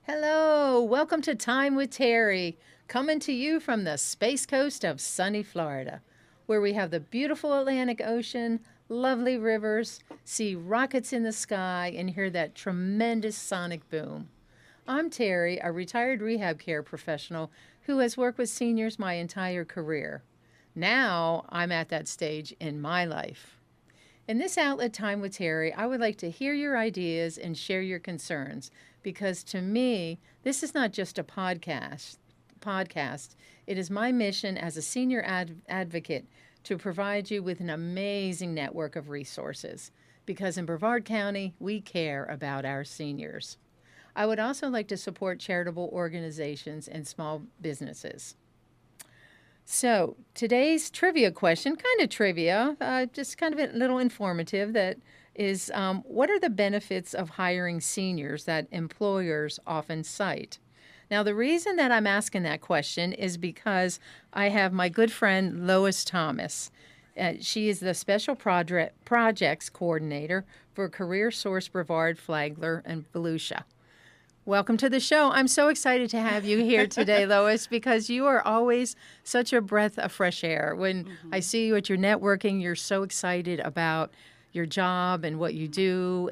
Hello, welcome to Time with Terri, coming to you from the Space Coast of sunny Florida, where we have the beautiful Atlantic Ocean, lovely rivers, see rockets in the sky, and hear that tremendous sonic boom. I'm Terri, a retired rehab care professional who has worked with seniors my entire career. Now I'm at that stage in my life. In this outlet, Time with Terri, I would like to hear your ideas and share your concerns because to me, this is not just a podcast. It is my mission as a senior advocate to provide you with an amazing network of resources because in Brevard County, we care about our seniors. I would also like to support charitable organizations and small businesses. So today's trivia question, kind of trivia, just kind of a little informative, that is, what are the benefits of hiring seniors that employers often cite? Now, the reason that I'm asking that question is because I have my good friend Lois Thomas. She is the Special Projects Coordinator for Career Source Brevard, Flagler, and Volusia. Welcome to the show. I'm so excited to have you here today, Lois, because you are always such a breath of fresh air. When I see you at your networking, you're so excited about your job and what you do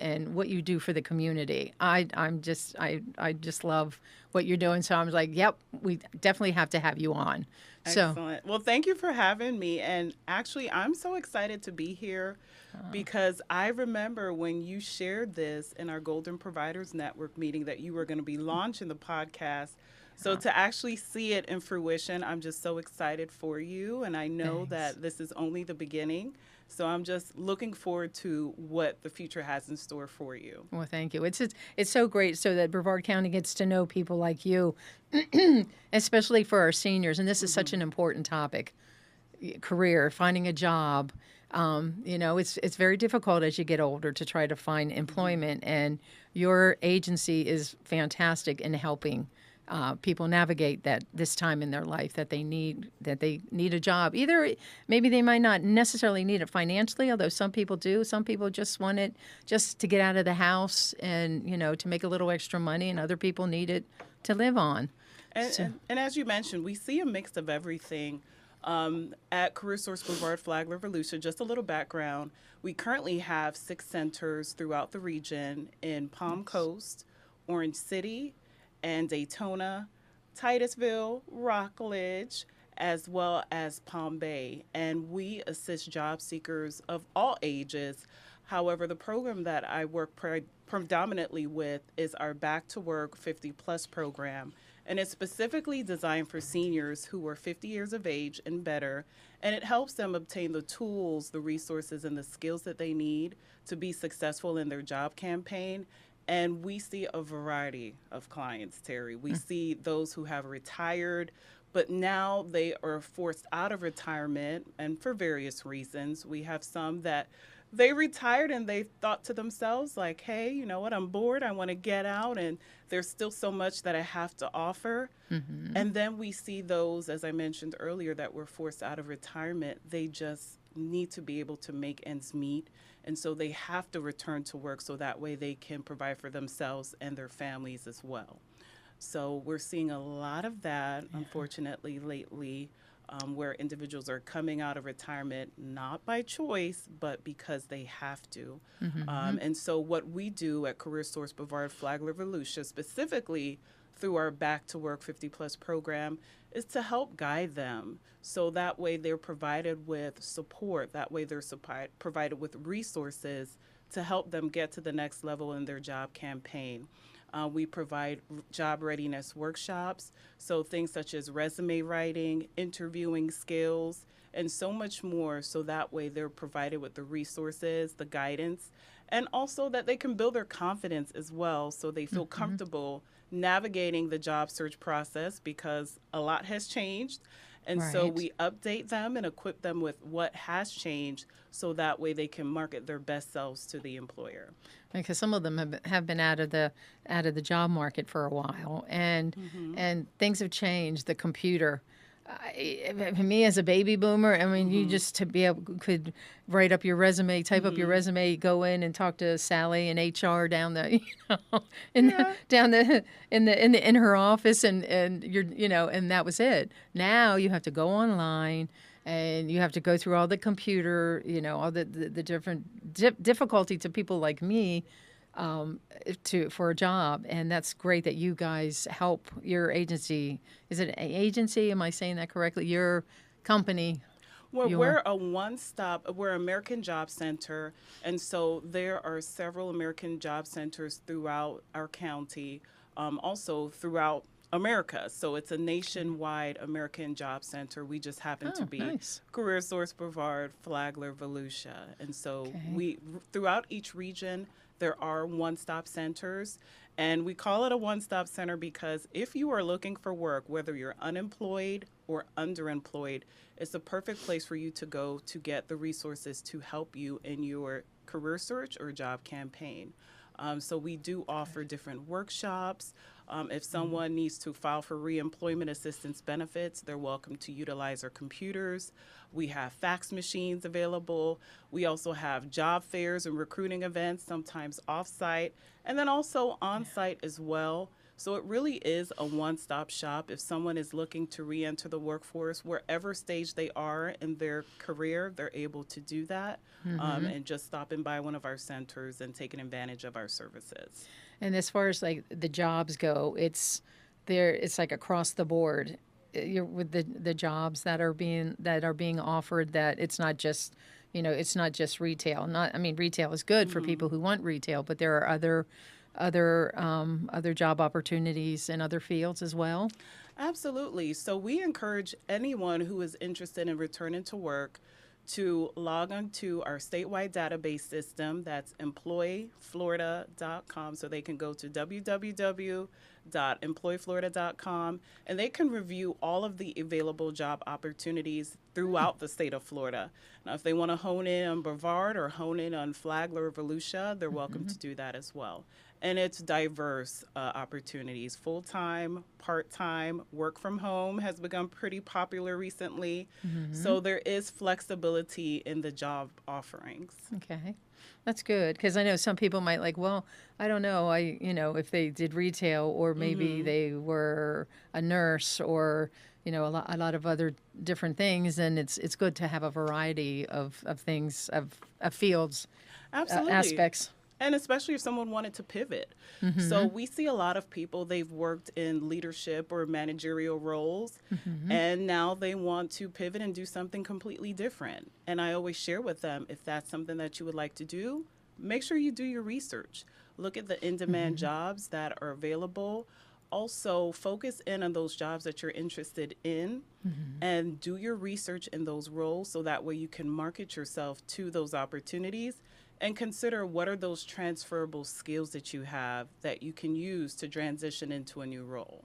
for the community. I just love what you're doing. So I'm like, yep, we definitely have to have you on. Excellent. Well, thank you for having me. And actually, I'm so excited to be here because I remember when you shared this in our Golden Providers Network meeting that you were going to be launching the podcast. So to actually see it in fruition, I'm just so excited for you. And I know that this is only the beginning. So I'm just looking forward to what the future has in store for you. Well, thank you. It's so great so that Brevard County gets to know people like you, especially for our seniors. And this is such an important topic: career, finding a job. It's very difficult as you get older to try to find employment, and your agency is fantastic in helping people navigate this time in their life that they need a job. Either maybe they might not necessarily need it financially, although some people do. Some people just want it just to get out of the house and to make a little extra money, and other people need it to live on. And as you mentioned, we see a mix of everything. At Career Source Brevard, Flagler, Volusia, just a little background. We currently have 6 centers throughout the region in Palm Coast, Orange City, and Daytona, Titusville, Rockledge, as well as Palm Bay. And we assist job seekers of all ages. However, the program that I work predominantly with is our Back to Work 50 Plus program. And it's specifically designed for seniors who are 50 years of age and better. And it helps them obtain the tools, the resources, and the skills that they need to be successful in their job campaign. And we see a variety of clients, Terri. We see those who have retired, but now they are forced out of retirement, and for various reasons. We have some that they retired and they thought to themselves, like, hey, you know what, I'm bored, I want to get out, and there's still so much that I have to offer. And then we see those, as I mentioned earlier, that were forced out of retirement. They just need to be able to make ends meet. And so they have to return to work so that way they can provide for themselves and their families as well. So we're seeing a lot of that, unfortunately, lately, where individuals are coming out of retirement not by choice, but because they have to. And so what we do at Career Source Brevard, Flagler, Volusia, specifically through our Back to Work 50 Plus program, is to help guide them. So that way they're provided with support. That way they're provided with resources to help them get to the next level in their job campaign. We provide job readiness workshops, so things such as resume writing, interviewing skills, and so much more, so that way they're provided with the resources, the guidance, and also that they can build their confidence as well, so they feel comfortable navigating the job search process, because a lot has changed. And so we update them and equip them with what has changed, so that way they can market their best selves to the employer. Because some of them have been out of the job market for a while, and things have changed. The computer Me as a baby boomer, I mean, you just to be able could write up your resume, type up your resume, go in and talk to Sally in HR down the, in the, Yeah. down the in her office, and you're, and that was it. Now you have to go online. And you have to go through all the computer, all the different difficulty to people like me for a job, and that's great that you guys help your agency. Is it an agency? Am I saying that correctly? Your company. Well, Your we're American Job Center, and so there are several American Job Centers throughout our county, also throughout America. So it's a nationwide American Job Center. We just happen to be nice. Career Source, Brevard, Flagler, Volusia. And so Okay. throughout each region, there are one-stop centers. And we call it a one-stop center because if you are looking for work, whether you're unemployed or underemployed, it's the perfect place for you to go to get the resources to help you in your career search or job campaign. So we do offer different workshops. If someone needs to file for reemployment assistance benefits, they're welcome to utilize our computers. We have fax machines available. We also have job fairs and recruiting events, sometimes off-site, and then also on-site as well. So it really is a one-stop shop. If someone is looking to re-enter the workforce, wherever stage they are in their career, they're able to do that, and just stopping by one of our centers and taking advantage of our services. And as far as like the jobs go, it's there. It's like across the board. You're with the jobs that are being offered. That it's not just it's not just retail. Not I mean retail is good for people who want retail, but there are other job opportunities in other fields as well. Absolutely. So we encourage anyone who is interested in returning to work to log on to our statewide database system. That's employflorida.com. So they can go to www.employflorida.com and they can review all of the available job opportunities throughout the state of Florida. Now, if they want to hone in on Brevard or hone in on Flagler or Volusia, they're welcome to do that as well. And it's diverse opportunities, full-time, part-time, work from home has become pretty popular recently. So there is flexibility in the job offerings. Okay. That's good because I know some people might like, well, I don't know, if they did retail or maybe they were a nurse or a lot of other different things, and it's good to have a variety of things of fields Absolutely. aspects. And especially if someone wanted to pivot. So we see a lot of people, they've worked in leadership or managerial roles, and now they want to pivot and do something completely different. And I always share with them, if that's something that you would like to do, make sure you do your research. Look at the in-demand jobs that are available. Also, focus in on those jobs that you're interested in and do your research in those roles so that way you can market yourself to those opportunities. And consider what are those transferable skills that you have that you can use to transition into a new role.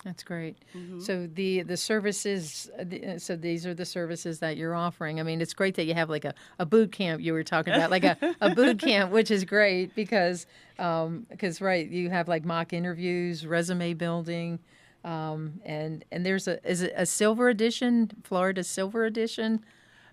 That's great. So the services, so these are the services that you're offering. I mean, it's great that you have like a boot camp you were talking about, like a boot camp, which is great because right, you have like mock interviews, resume building, and is it a silver edition, Florida Silver Edition?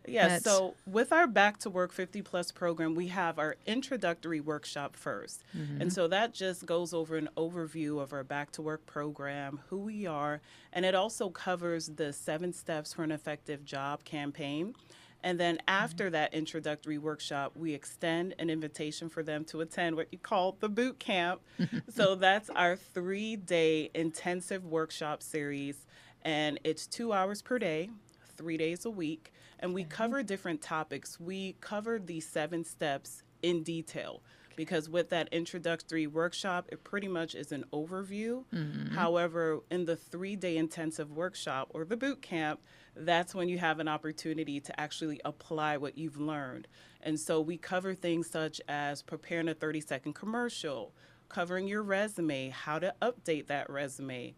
Yes, so with our Back to Work 50 Plus program, we have our introductory workshop first. And so that just goes over an overview of our Back to Work program, who we are, and it also covers the 7 steps for an effective job campaign. And then after that introductory workshop, we extend an invitation for them to attend what you call the boot camp. So that's our 3-day intensive workshop series, and it's 2 hours per day, 3 days a week. And we cover different topics. We cover the 7 steps in detail because with that introductory workshop, it pretty much is an overview. However, in the 3-day intensive workshop or the boot camp, that's when you have an opportunity to actually apply what you've learned. And so we cover things such as preparing a 30-second commercial, covering your resume, how to update that resume,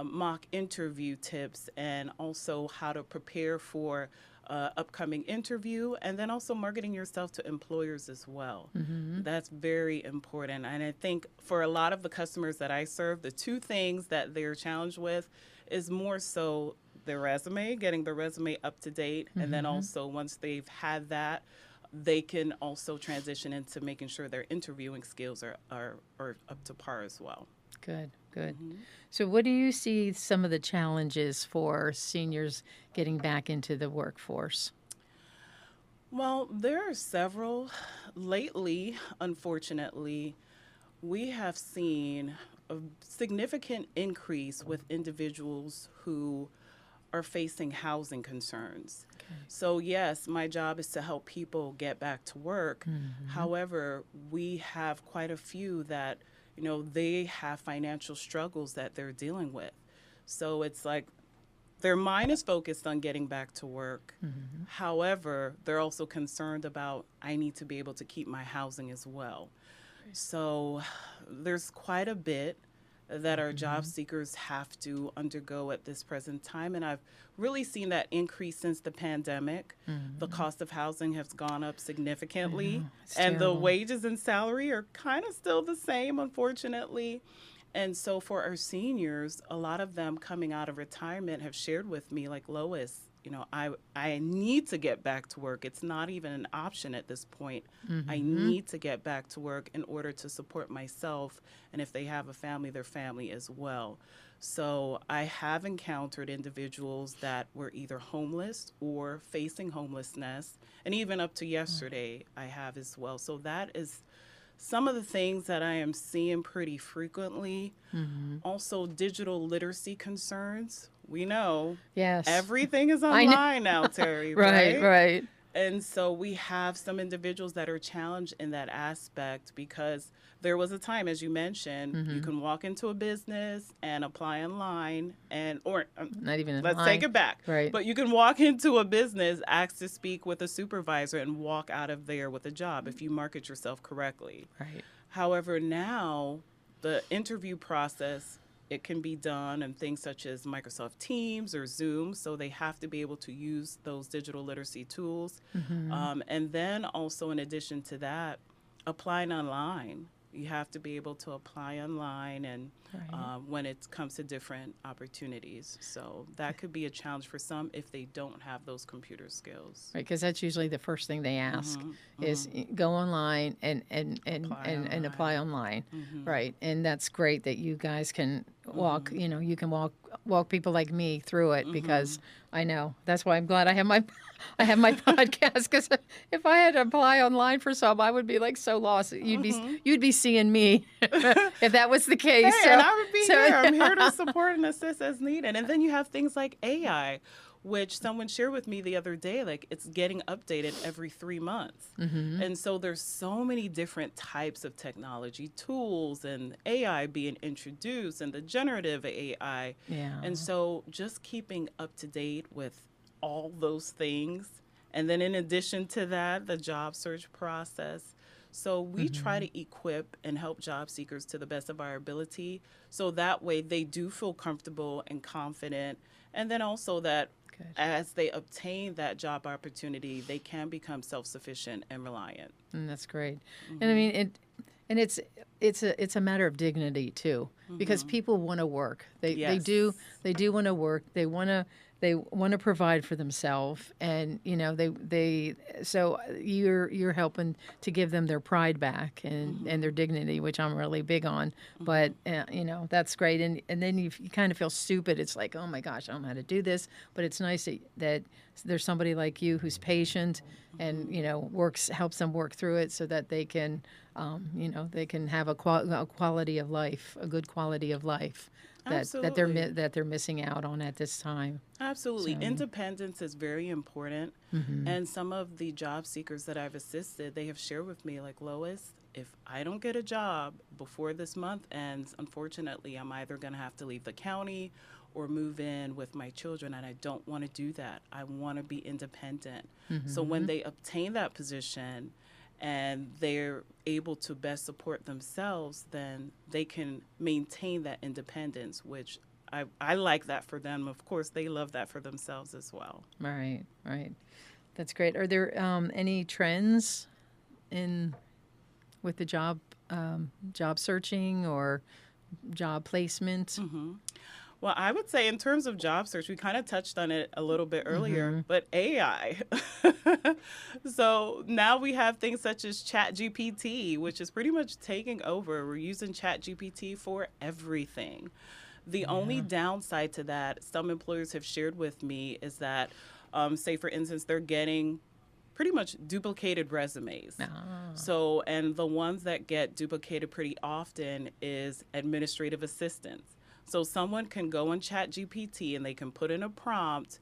mock interview tips, and also how to prepare for upcoming interview, and then also marketing yourself to employers as well. That's very important. And I think for a lot of the customers that I serve, the 2 things that they're challenged with is more so their resume, getting their resume up to date. And then also once they've had that, they can also transition into making sure their interviewing skills are up to par as well. Good, good. So what do you see some of the challenges for seniors getting back into the workforce? Well, there are several. Lately, unfortunately, we have seen a significant increase with individuals who are facing housing concerns. Okay. So, yes, my job is to help people get back to work. However, we have quite a few that, they have financial struggles that they're dealing with. So it's like their mind is focused on getting back to work. However, they're also concerned about, I need to be able to keep my housing as well. So there's quite a bit that our job seekers have to undergo at this present time. And I've really seen that increase since the pandemic. The cost of housing has gone up significantly, and terrible. the wages and salary are kind of still the same, unfortunately. And so for our seniors, a lot of them coming out of retirement have shared with me, like, Lois, I need to get back to work. It's not even an option at this point. I need to get back to work in order to support myself, and if they have a family, their family as well. So I have encountered individuals that were either homeless or facing homelessness, and even up to yesterday, I have as well. So that is some of the things that I am seeing pretty frequently. Also, digital literacy concerns. We know Yes. everything is online now, Terri, Right, right. And so we have some individuals that are challenged in that aspect because there was a time, as you mentioned, you can walk into a business and apply online or Not even let's online. take it back. Right. But you can walk into a business, ask to speak with a supervisor, and walk out of there with a job if you market yourself correctly. Right. However, now the interview process, it can be done in things such as Microsoft Teams or Zoom, so they have to be able to use those digital literacy tools. And then also, in addition to that, applying online. You have to be able to apply online and when it comes to different opportunities. So that could be a challenge for some if they don't have those computer skills. Right, because that's usually the first thing they ask is go online and apply online. Right, and that's great that you guys can walk. You can walk people like me through it because I know that's why I'm glad I have my podcast, because if I had to apply online for some, I would be like so lost. You'd be seeing me if that was the case. Hey, and I would be here. I'm here to support and assist as needed. And then you have things like AI, which someone shared with me the other day, like it's getting updated every 3 months. And so there's so many different types of technology tools and AI being introduced and the generative AI. Yeah. And so just keeping up to date with all those things. And then in addition to that, the job search process. So we try to equip and help job seekers to the best of our ability. So that way they do feel comfortable and confident. And then also that as they obtain that job opportunity, they can become self-sufficient and reliant. And that's great. And I mean, it's a matter of dignity too, because people want to work. They do want to work. They want to provide for themselves, and so you're helping to give them their pride back and their dignity, which I'm really big on. But that's great, and then you kind of feel stupid. It's like, oh my gosh, I don't know how to do this. But it's nice that there's somebody like you who's patient and helps them work through it so that they can they can have a quality of life, a good quality of life. That they're missing out on at this time. Absolutely. So. Independence is very important. And some of the job seekers that I've assisted, they have shared with me, like, Lois, if I don't get a job before this month ends, unfortunately, I'm either going to have to leave the county or move in with my children, and I don't want to do that. I want to be independent. So when they obtain that position and they're able to best support themselves, then they can maintain that independence, which I like that for them. Of course, they love that for themselves as well. Right. That's great. Are there any trends with the job searching or job placement? Well, I would say in terms of job search, we kind of touched on it a little bit earlier, but AI. So now we have things such as ChatGPT, which is pretty much taking over. We're using ChatGPT for everything. The only downside to that, some employers have shared with me, is that, say, for instance, they're getting pretty much duplicated resumes. So, and the ones that get duplicated pretty often is administrative assistants. So someone can go on ChatGPT and they can put in a prompt,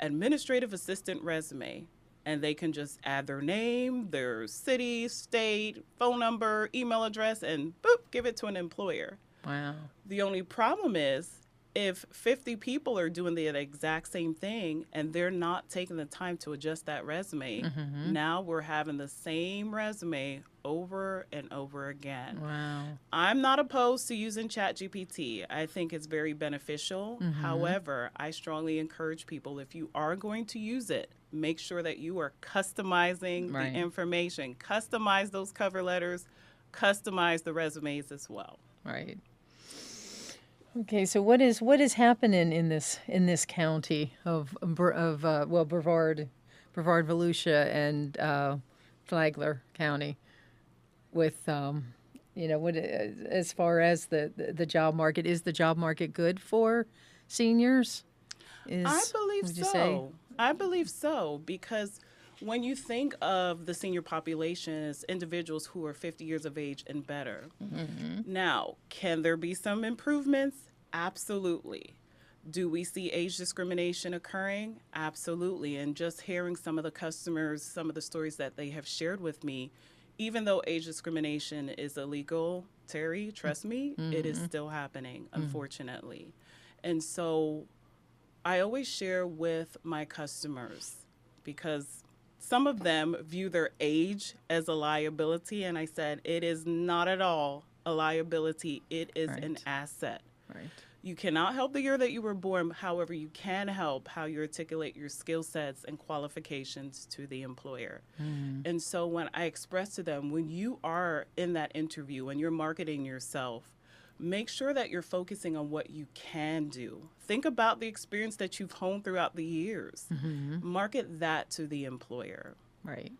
administrative assistant resume, and they can just add their name, their city, state, phone number, email address, and boop, give it to an employer. Wow. The only problem is if 50 people are doing the exact same thing and they're not taking the time to adjust that resume, now we're having the same resume over and over again. Wow. I'm not opposed to using ChatGPT. I think it's very beneficial. However, I strongly encourage people, if you are going to use it, make sure that you are customizing the information. Customize those cover letters, customize the resumes as well. Right. Okay, so what is happening in this county of Brevard, Volusia, and Flagler County, with what as far as the job market, is the job market good for seniors? I believe so. I believe so, because when you think of the senior population as individuals who are 50 years of age and better, now, can there be some improvements? Absolutely. Do we see age discrimination occurring? Absolutely. And just hearing some of the customers, some of the stories that they have shared with me, even though age discrimination is illegal, Terri, trust me, it is still happening, unfortunately. And so I always share with my customers, because some of them view their age as a liability, and I said it is not at all a liability. It is an asset. Right. You cannot help the year that you were born. However, you can help how you articulate your skill sets and qualifications to the employer. And so when I express to them, when you are in that interview and you're marketing yourself, make sure that you're focusing on what you can do. Think about the experience that you've honed throughout the years. Market that to the employer. Right.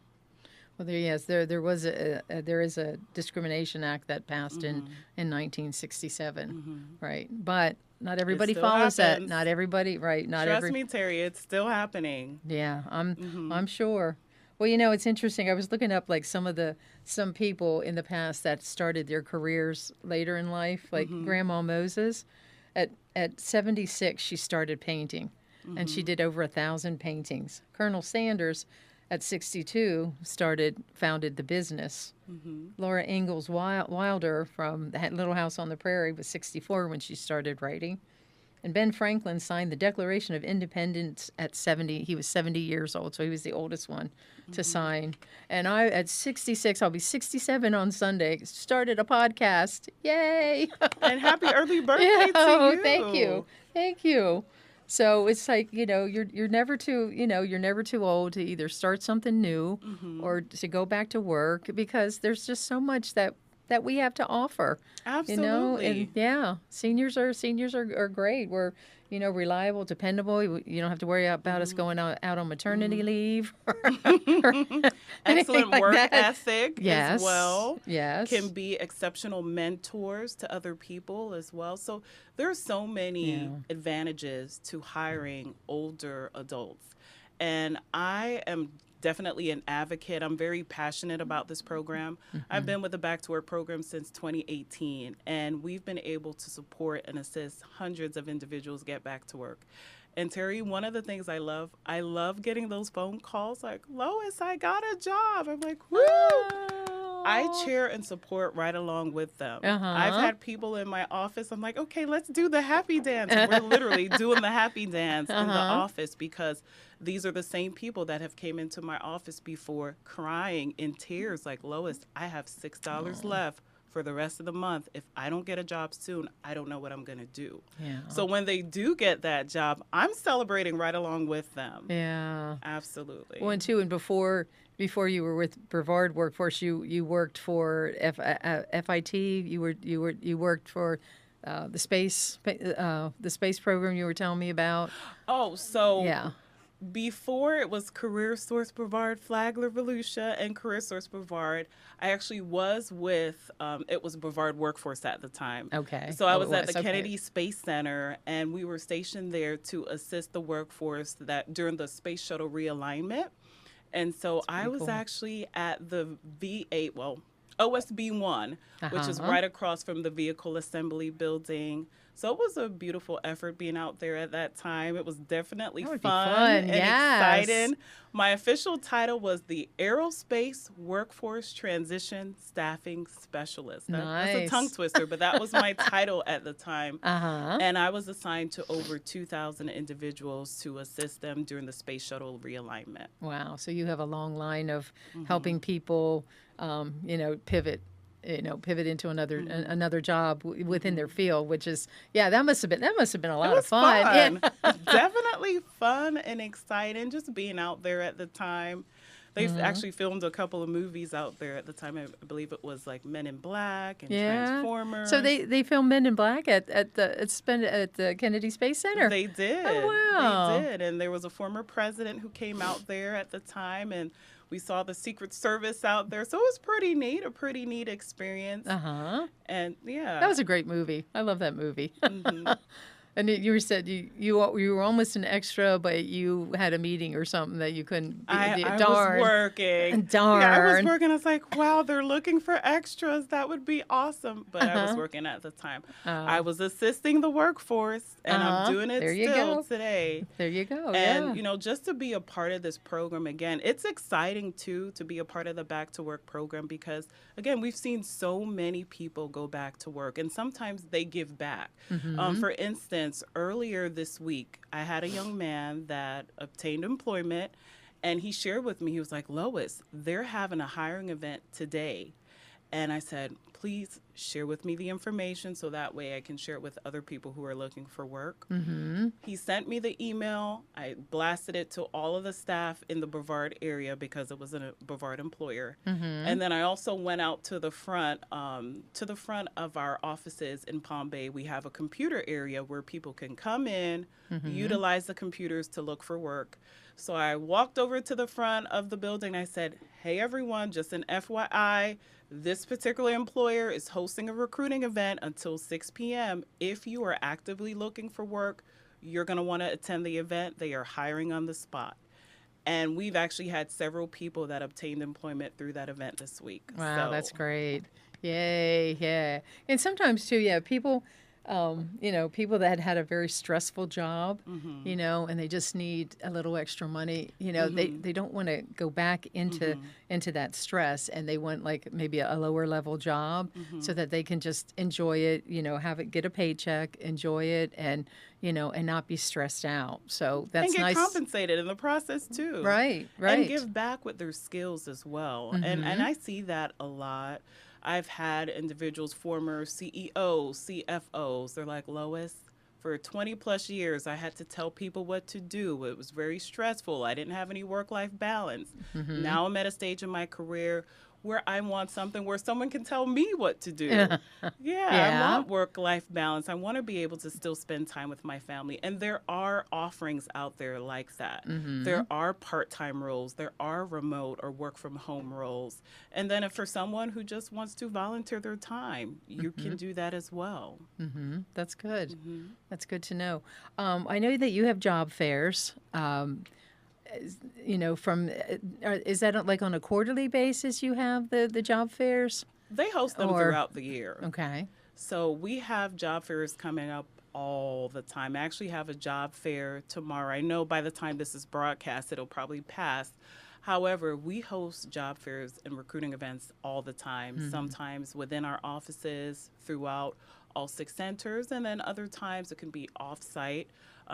Well, there is a Discrimination Act that passed in 1967, right? But not everybody follows that. Not everybody, right? Trust me, Terri, it's still happening. Yeah, I'm sure. Well, it's interesting. I was looking up like some people in the past that started their careers later in life, like Grandma Moses. At 76, she started painting, and she did over 1,000 paintings. Colonel Sanders, at 62, founded the business. Laura Ingalls Wilder from the Little House on the Prairie was 64 when she started writing. And Ben Franklin signed the Declaration of Independence at 70. He was 70 years old, so he was the oldest one to sign. And I, at 66, I'll be 67 on Sunday, started a podcast. Yay! And happy early birthday to you. Thank you. So it's like, you're never too old to either start something new or to go back to work, because there's just so much that we have to offer. Absolutely. And seniors are great. We're, reliable, dependable. You don't have to worry about us going out on maternity leave. Excellent like work that. ethic Yes. as well. Yes. Can be exceptional mentors to other people as well. So there are so many advantages to hiring older adults. And I am definitely an advocate. I'm very passionate about this program. I've been with the Back to Work program since 2018, and we've been able to support and assist hundreds of individuals get back to work. And Terri, one of the things I love getting those phone calls like, Lois, I got a job. I'm like, woo! I cheer and support right along with them. I've had people in my office, I'm like, okay, let's do the happy dance. And we're literally doing the happy dance in the office, because these are the same people that have came into my office before crying in tears like, Lois, I have $6 left for the rest of the month. If I don't get a job soon, I don't know what I'm going to do. Yeah. So when they do get that job, I'm celebrating right along with them. Yeah. Absolutely. Well, and before you were with Brevard Workforce, you worked for FIT. You worked for the space program you were telling me about. Oh, so Yeah. before it was Career Source Brevard, Flagler, Volusia, and Career Source Brevard, I actually was with, it was Brevard Workforce at the time. Okay. So I Oh, was it at was. the Okay. Kennedy Space Center, and we were stationed there to assist the workforce that during the space shuttle realignment. And so I was cool. actually at the V8, well, OSB1, which is Uh-huh. right across from the Vehicle Assembly Building. So it was a beautiful effort being out there at that time. It was definitely That would be fun fun, and yes. exciting. My official title was the Aerospace Workforce Transition Staffing Specialist. That's a Nice. tongue twister, but that was my title at the time. Uh-huh. And I was assigned to over 2,000 individuals to assist them during the space shuttle realignment. Wow. So you have a long line of Mm-hmm. helping people, pivot. Pivot into another job within their field, which is that must have been a lot It of was fun. fun. Definitely fun and exciting just being out there at the time. They've Mm-hmm. actually filmed a couple of movies out there at the time. I believe it was like Men in Black and Yeah. Transformers. So they filmed Men in Black at the Kennedy Space Center. They did. Oh, wow. They did. And there was a former president who came out there at the time, and we saw the Secret Service out there. So it was a pretty neat experience. Uh-huh. And yeah. That was a great movie. I love that movie. And you said you were almost an extra, but you had a meeting or something that you couldn't. I Darn. was working. Darn. Yeah, I was working. I was like, wow, they're looking for extras. That would be awesome. But I was working at the time. I was assisting the workforce, and I'm doing it There you still go. today. There you go. And, yeah. just to be a part of this program again, it's exciting too to be a part of the Back to Work program because, again, we've seen so many people go back to work and sometimes they give back. For instance, earlier this week, I had a young man that obtained employment and he shared with me, he was like, Lois, they're having a hiring event today. And I said, please share with me the information so that way I can share it with other people who are looking for work. He sent me the email. I blasted it to all of the staff in the Brevard area because it was a Brevard employer. And then I also went out to the front of our offices in Palm Bay. We have a computer area where people can come in, utilize the computers to look for work. So I walked over to the front of the building. I said, hey, everyone, just an FYI, this particular employer is hosting a recruiting event until 6 p.m. If you are actively looking for work, you're going to want to attend the event. They are hiring on the spot. And we've actually had several people that obtained employment through that event this week. Wow, So, that's great. Yay, yeah. And sometimes too, people, people that had a very stressful job, and they just need a little extra money, they don't want to go back into that stress, and they want like maybe a lower level job so that they can just enjoy it, get a paycheck, enjoy it, and not be stressed out. So that's and get nice. compensated in the process too. Right. And give back with their skills as well. And I see that a lot. I've had individuals, former CEOs, CFOs, they're like, Lois, for 20 plus years, I had to tell people what to do. It was very stressful. I didn't have any work-life balance. Now I'm at a stage in my career where I want something where someone can tell me what to do. I want work-life balance. I want to be able to still spend time with my family. And there are offerings out there like that. There are part-time roles. There are remote or work-from-home roles. And then if for someone who just wants to volunteer their time, you can do that as well. That's good. That's good to know. I know that you have job fairs. Is that like on a quarterly basis you have the job fairs? They host them throughout the year. Okay. So we have job fairs coming up all the time. I actually have a job fair tomorrow. I know by the time this is broadcast, it'll probably pass. However, we host job fairs and recruiting events all the time, sometimes within our offices throughout all 6 centers, and then other times it can be off-site.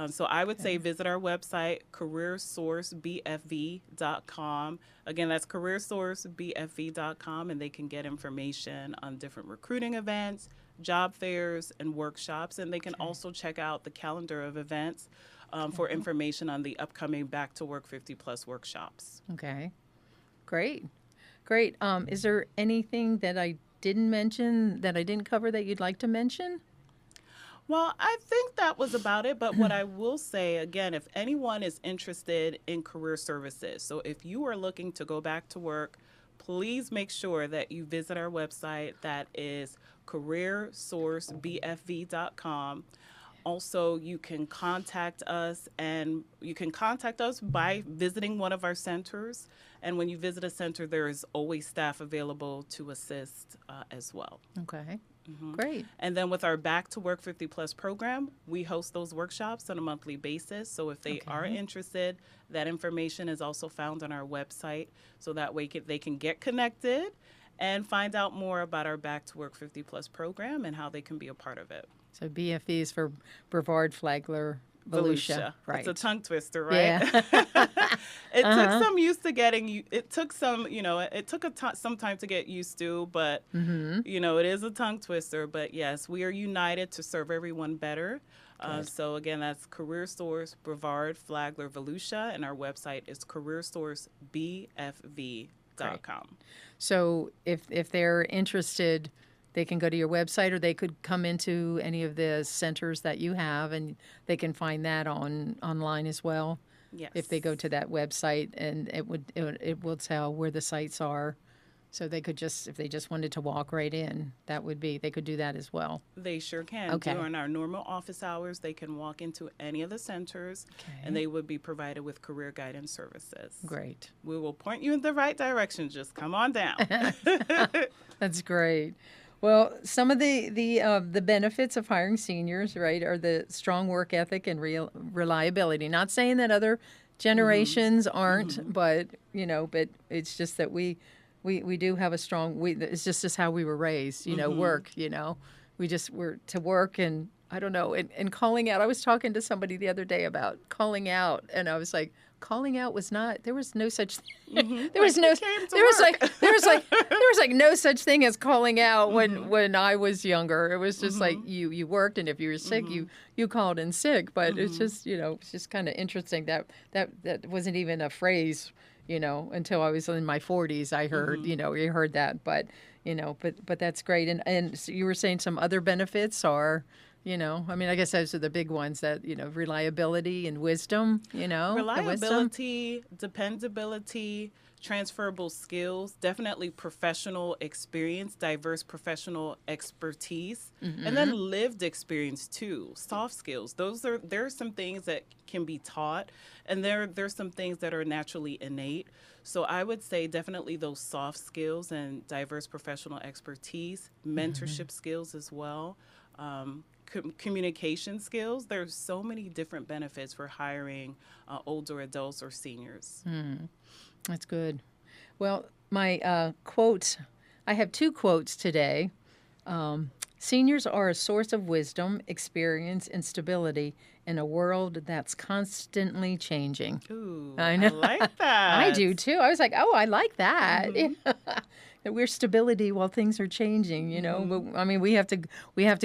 So I would say visit our website, careersourcebfv.com. Again, that's careersourcebfv.com, and they can get information on different recruiting events, job fairs, and workshops. And they can also check out the calendar of events for information on the upcoming Back to Work 50+ workshops. Okay. Great. Is there anything that I didn't mention, that I didn't cover, that you'd like to mention? Well, I think that was about it. But what I will say, again, if anyone is interested in career services, so if you are looking to go back to work, please make sure that you visit our website. That is careersourcebfv.com. Also, you can contact us, and you can contact us by visiting one of our centers. And when you visit a center, there is always staff available to assist as well. Okay. Great. And then with our Back to Work 50 Plus program, we host those workshops on a monthly basis. So if they are interested, that information is also found on our website. So that way they can get connected and find out more about our Back to Work 50 Plus program and how they can be a part of it. So BFE is for Brevard, Flagler, Volusia. Right. It's a tongue twister, right? Yeah. It took some used to getting. It took some, it took some time to get used to, but it is a tongue twister. But yes, we are united to serve everyone better. So again, that's Career Source Brevard, Flagler, Volusia, and our website is careersourcebfv.com. So if they're interested, they can go to your website, or they could come into any of the centers that you have, and they can find that online as well. Yes. If they go to that website, and it will tell where the sites are, so they could if they just wanted to walk right in, they could do that as well. They sure can. Okay. During our normal office hours, they can walk into any of the centers, and they would be provided with career guidance services. Great. We will point you in the right direction. Just come on down. That's great. Well, some of the benefits of hiring seniors, right, are the strong work ethic and reliability. Not saying that other generations aren't, but it's just that we do have a strong. It's just how we were raised. Work. We're to work, and I don't know. And calling out. I was talking to somebody the other day about calling out, and I was like, calling out was not. There was no such thing. There was no such thing as calling out when I was younger. It was just like you worked, and if you were sick, you called in sick. But it's just it's just kind of interesting that wasn't even a phrase until I was in my 40s. I heard you heard that, but that's great. And so you were saying some other benefits are. I guess those are the big ones that, reliability and wisdom, Reliability, dependability, transferable skills, definitely professional experience, diverse professional expertise, and then lived experience too, soft skills. There are some things that can be taught, and there's some things that are naturally innate. So I would say definitely those soft skills and diverse professional expertise, mentorship skills as well. Communication skills. There's so many different benefits for hiring older adults or seniors. That's good. Well, my quotes, I have 2 quotes today. Seniors are a source of wisdom, experience, and stability in a world that's constantly changing. Ooh, I know. I like that. I do too. I was like, oh, I like that. That we're stability while things are changing, But we have to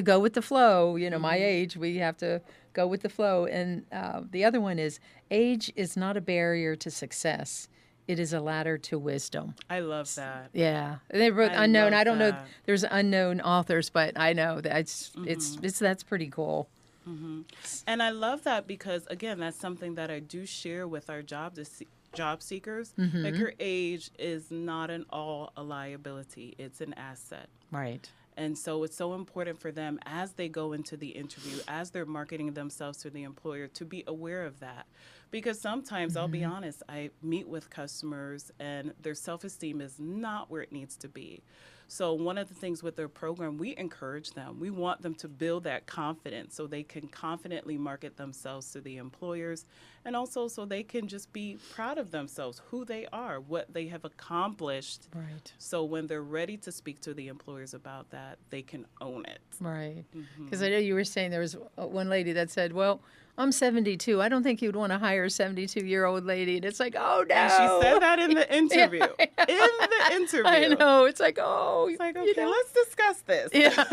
go with the flow. My age, we have to go with the flow. And the other one is, age is not a barrier to success. It is a ladder to wisdom. I love that. Yeah, they wrote unknown. I don't know. There's unknown authors, but I know that that's pretty cool. And I love that because again, that's something that I do share with our job seekers. Like, your age is not a liability. It's an asset. Right. And so it's so important for them as they go into the interview, as they're marketing themselves to the employer, to be aware of that. Because sometimes, I'll be honest, I meet with customers and their self-esteem is not where it needs to be. So one of the things with their program, we encourage them. We want them to build that confidence so they can confidently market themselves to the employers, and also so they can just be proud of themselves, who they are, what they have accomplished. Right. So when they're ready to speak to the employers about that, they can own it. Right. Because I know you were saying there was one lady that said, well, I'm 72. I don't think you'd want to hire a 72-year-old lady. And it's like, oh, no. And she said that in the interview. in the interview. I know. It's like, oh, It's like, okay, let's discuss this. Yeah.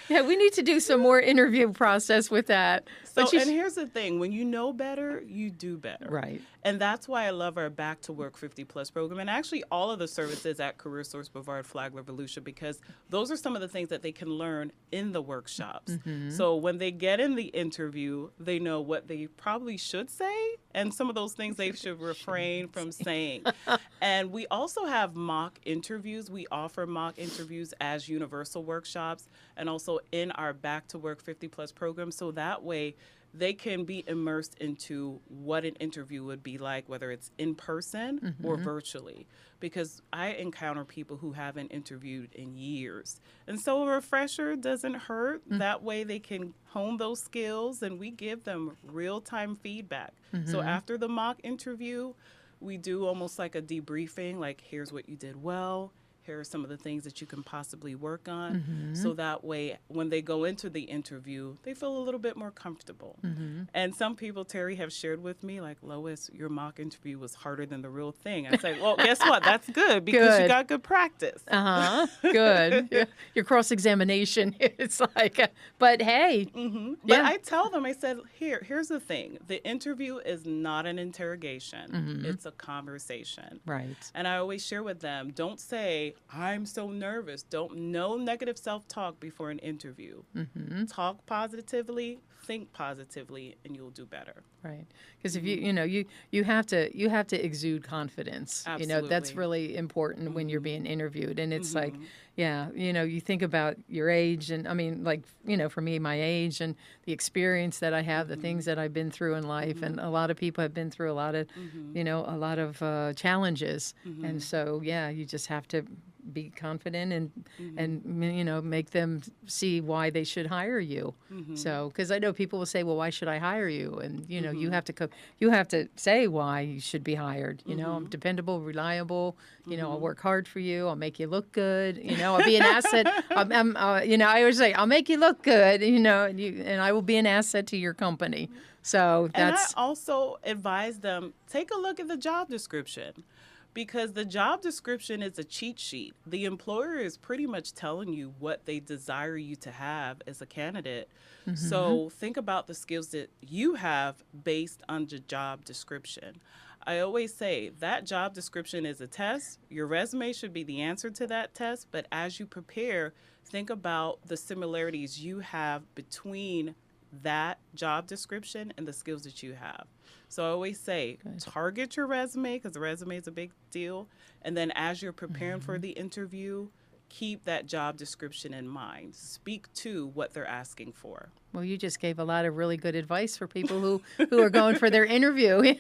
Yeah, we need to do some more interview process with that. So, and here's the thing, when you know better, you do better. Right. And that's why I love our Back to Work 50 Plus program, and actually all of the services at Career Source, Brevard, Flagler, Volusia, because those are some of the things that they can learn in the workshops. Mm-hmm. So when they get in the interview, they know what they probably should say and some of those things they should refrain from saying. And we also have mock interviews. We offer mock interviews as universal workshops and also in our Back to Work 50 Plus program. So that way, they can be immersed into what an interview would be like, whether it's in person or virtually. Because I encounter people who haven't interviewed in years. And so a refresher doesn't hurt. That way they can hone those skills and we give them real-time feedback. So after the mock interview, we do almost like a debriefing, like here's what you did well. Here are some of the things that you can possibly work on. So that way, when they go into the interview, they feel a little bit more comfortable. And some people, Terri, have shared with me, like, Lois, your mock interview was harder than the real thing. I say, well, guess what? That's good because you got good practice. Good. Yeah. Your cross-examination, it's like, but hey. But I tell them, I said, here's the thing. The interview is not an interrogation. It's a conversation. Right. And I always share with them, don't say, I'm so nervous. No negative self-talk before an interview. Talk positively, think positively, and you'll do better. Right. Because if you have to exude confidence. Absolutely. That's really important when you're being interviewed. And it's like, you think about your age and I mean, like, for me, my age and the experience that I have, the things that I've been through in life, and a lot of people have been through a lot of challenges. And so, you just have to be confident and make them see why they should hire you. So, because I know people will say, well, why should I hire you? And you have to say why you should be hired. I'm dependable, reliable. I'll work hard for you. I'll make you look good. I'll be an asset. I always say I'll make you look good. And I will be an asset to your company. So that's. And I also advise them, take a look at the job description. Because the job description is a cheat sheet. The employer is pretty much telling you what they desire you to have as a candidate. So think about the skills that you have based on the job description. I always say that job description is a test. Your resume should be the answer to that test. But as you prepare, think about the similarities you have between that job description and the skills that you have. So I always say, target your resume because the resume is a big deal. And then as you're preparing for the interview, keep that job description in mind. Speak to what they're asking for. Well, you just gave a lot of really good advice for people who are going for their interview.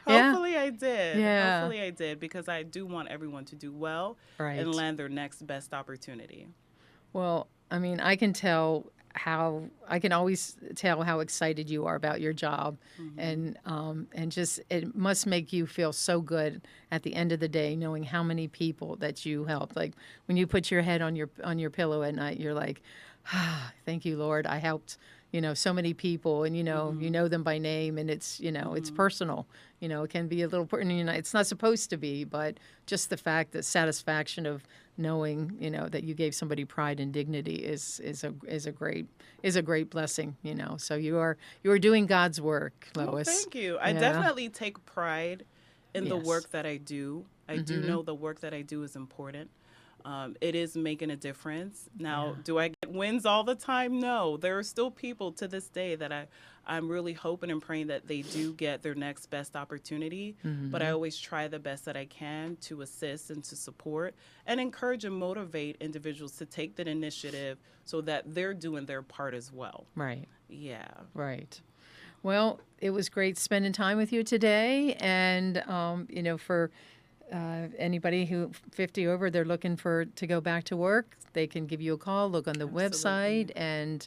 Hopefully I did. Yeah. Hopefully I did because I do want everyone to do well and land their next best opportunity. Well, I mean, I can always tell how excited you are about your job, and just it must make you feel so good at the end of the day knowing how many people that you helped. Like when you put your head on your pillow at night, you're like, thank you, Lord, I helped so many people, and you know them by name, and it's it's personal. It can be a little it's not supposed to be, but just the fact that satisfaction of knowing that you gave somebody pride and dignity is a great blessing. So you are doing God's work, Lois. Well, thank you. I definitely take pride in the work that I do. I do know the work that I do is important. It is making a difference. Now, do I get wins all the time? No. There are still people to this day that I'm really hoping and praying that they do get their next best opportunity. But I always try the best that I can to assist and to support and encourage and motivate individuals to take that initiative so that they're doing their part as well. Right. Yeah. Right. Well, it was great spending time with you today. And, for anybody who 50 over, they're looking to go back to work, they can give you a call, look on the website. And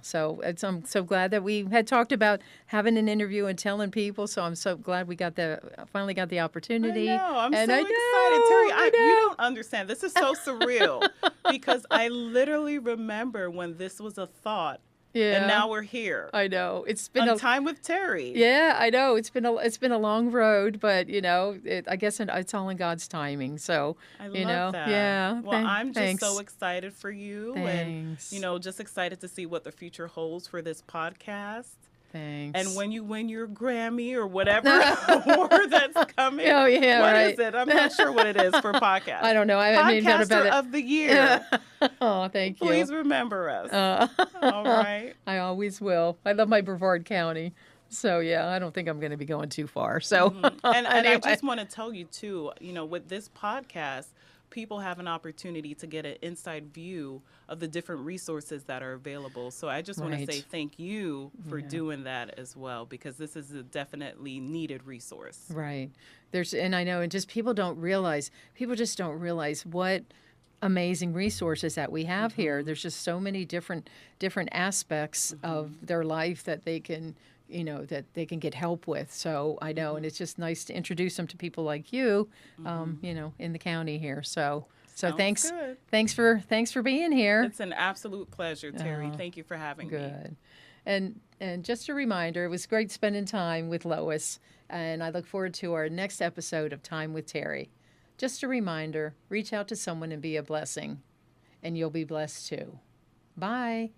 so I'm so glad that we had talked about having an interview and telling people. So I'm so glad we finally got the opportunity. I know. I'm so excited. Terri, you don't understand. This is so surreal because I literally remember when this was a thought Yeah. And now we're here. I know. It's been on Time with Terri. Yeah, I know. It's been a long road, but I guess it's all in God's timing. So, I love that. Yeah. Well, I'm just thanks. so excited for you. Thanks. And, just excited to see what the future holds for this podcast. Thanks. And when you win your Grammy or whatever award that's coming. Oh, yeah, What right. is it? I'm not sure what it is for podcast. I don't know. I haven't even thought about it. Podcaster of the Year. Oh, thank you. Please remember us. All right. I always will. I love my Brevard County. So, yeah, I don't think I'm going to be going too far. So, and anyway. I just want to tell you, too, with this podcast, people have an opportunity to get an inside view of the different resources that are available. So I just want to say thank you for doing that as well, because this is a definitely needed resource. Right. And I know, and just people just don't realize what amazing resources that we have here. There's just so many different aspects of their life that they can get help with. So I know, and it's just nice to introduce them to people like you, in the county here. So thanks. Good. Thanks for being here. It's an absolute pleasure, Terri. Thank you for having me. Good. And just a reminder, it was great spending time with Lois, and I look forward to our next episode of Time with Terri. Just a reminder, reach out to someone and be a blessing, and you'll be blessed too. Bye.